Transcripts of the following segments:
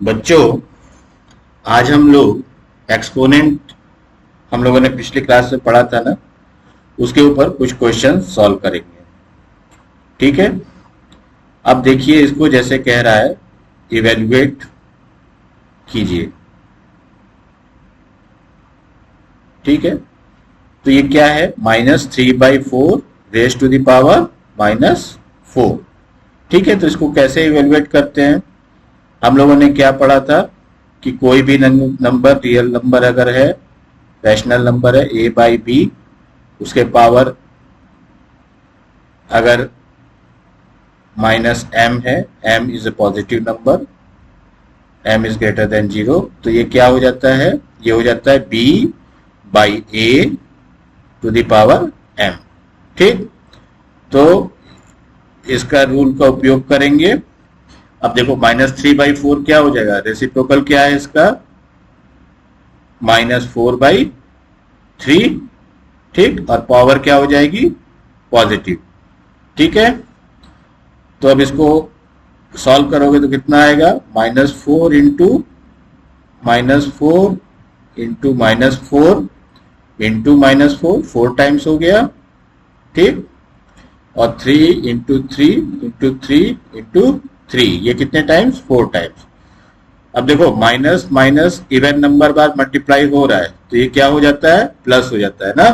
बच्चों, आज हम लोग एक्सपोनेंट हम लोगों ने पिछली क्लास में पढ़ा था ना, उसके ऊपर कुछ क्वेश्चन सॉल्व करेंगे। ठीक है, अब देखिए इसको जैसे कह रहा है इवेल्युएट कीजिए। ठीक है, तो ये क्या है, -3/4 रेज टू द पावर -4। ठीक है, तो इसको कैसे इवेल्युएट करते हैं? हम लोगों ने क्या पढ़ा था कि कोई भी नंबर, रियल नंबर अगर है, रैशनल नंबर है, a/b, उसके पावर अगर -m है, m is a positive number, m is greater than 0, तो ये क्या हो जाता है, ये हो जाता है b/a to the power m। ठीक, तो इसका रूल का उपयोग करेंगे। अब देखो -3/4 क्या हो जाएगा, रेसिप्रोकल क्या है इसका, -4/3। ठीक, और पावर क्या हो जाएगी, पॉजिटिव। ठीक है, तो अब इसको सॉल्व करोगे तो कितना आएगा, -4 इंटू -4 इंटू -4 इंटू -4, 4 टाइम्स हो गया। ठीक, और 3 इंटू 3 इंटू 3 इंटू 3, ये कितने टाइम्स, 4 टाइम्स। अब देखो माइनस माइनस इवन नंबर बार मल्टीप्लाई हो रहा है, तो ये क्या हो जाता है, प्लस हो जाता है ना।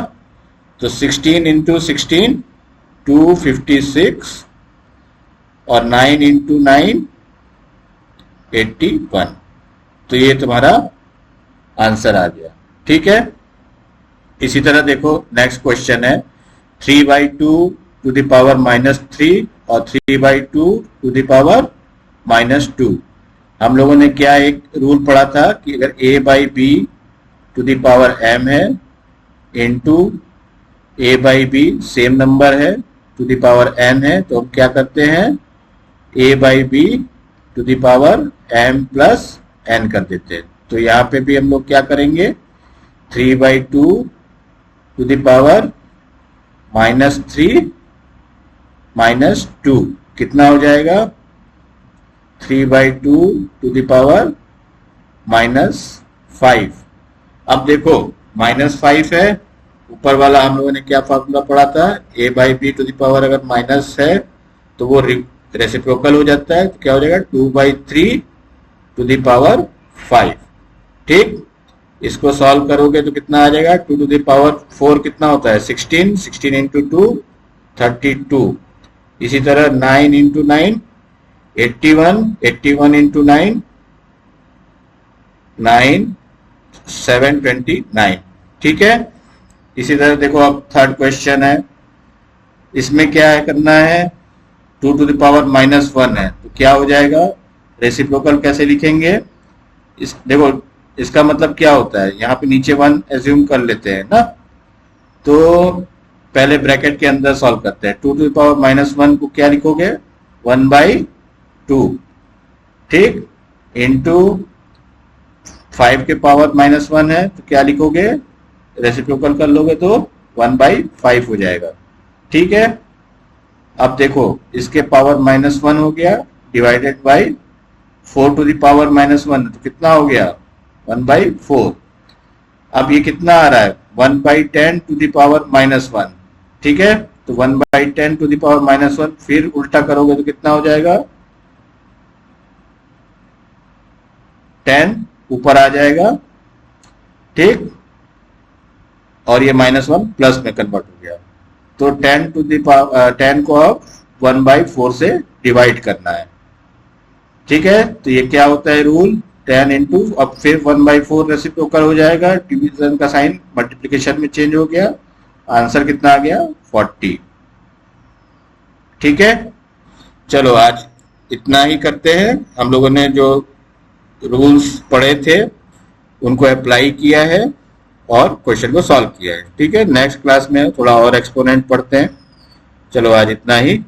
तो 16 इंटू 16 256, और 9 इंटू 9 81। तो ये तुम्हारा आंसर आ गया। ठीक है, इसी तरह देखो नेक्स्ट क्वेश्चन है 3/2 टू द पावर -3 और 3/2 टू द पावर -2। हम लोगों ने क्या एक रूल पढ़ा था कि अगर a/b to the power m है इंटू a/b सेम नंबर है टू द पावर n है, तो हम क्या करते हैं, a/b to the power m plus n कर देते हैं। तो यहाँ पे भी हम लोग क्या करेंगे, 3/2 टू द पावर -3 -2 कितना हो जाएगा, 3/2 टू द पावर -5। अब देखो -5 है, ऊपर वाला हम लोगों ने क्या फॉर्मूला पढ़ा था, a/b टू द पावर अगर माइनस है तो वो रेसिप्रोकल हो जाता है, तो क्या हो जाएगा 2/3 टू द पावर 5। ठीक, इसको सॉल्व करोगे तो कितना आ जाएगा, 2 टू द पावर 4 कितना होता है, 16, 16 इंटू 2 32। इसी तरह 9 इंटू 9 81, 81 इंटू 9 9 729। ठीक है, इसी तरह देखो अब थर्ड क्वेश्चन है, इसमें क्या है करना है, 2 टू द पावर -1 है, तो क्या हो जाएगा, रेसिप्रोकल कैसे लिखेंगे, इस देखो इसका मतलब क्या होता है, यहाँ पे नीचे 1 एज्यूम कर लेते हैं ना, तो पहले ब्रैकेट के अंदर सॉल्व करते हैं। 2 टू द पावर -1 को क्या लिखोगे, 1/2। ठीक, इंटू 5 के पावर -1 है, तो क्या लिखोगे, रेसिप्रोकल कर लोगे तो 1/5 हो जाएगा। ठीक है, अब देखो इसके पावर -1 हो गया, divided by 4 to the power -1, तो कितना हो गया, 1/4। अब ये कितना आ रहा है, 1/10 टू द पावर -1। ठीक है, तो 1/10 टू द पावर -1 फिर उल्टा करोगे तो कितना हो जाएगा, 10 ऊपर आ जाएगा। ठीक, और ये -1 प्लस में कन्वर्ट हो गया, तो 10 टू द पावर 10 को अब 1/4 से डिवाइड करना है। ठीक है, तो ये क्या होता है रूल, 10 इंटू, अब फिर 1/4 रेसिप्रोकल हो जाएगा, डिवीजन का साइन मल्टीप्लिकेशन में चेंज हो गया, आंसर कितना आ गया, 40। ठीक है, चलो आज इतना ही करते हैं। हम लोगों ने जो रूल्स पढ़े थे उनको अप्लाई किया है और क्वेश्चन को सॉल्व किया है। ठीक है, नेक्स्ट क्लास में थोड़ा और एक्सपोनेंट पढ़ते हैं। चलो आज इतना ही।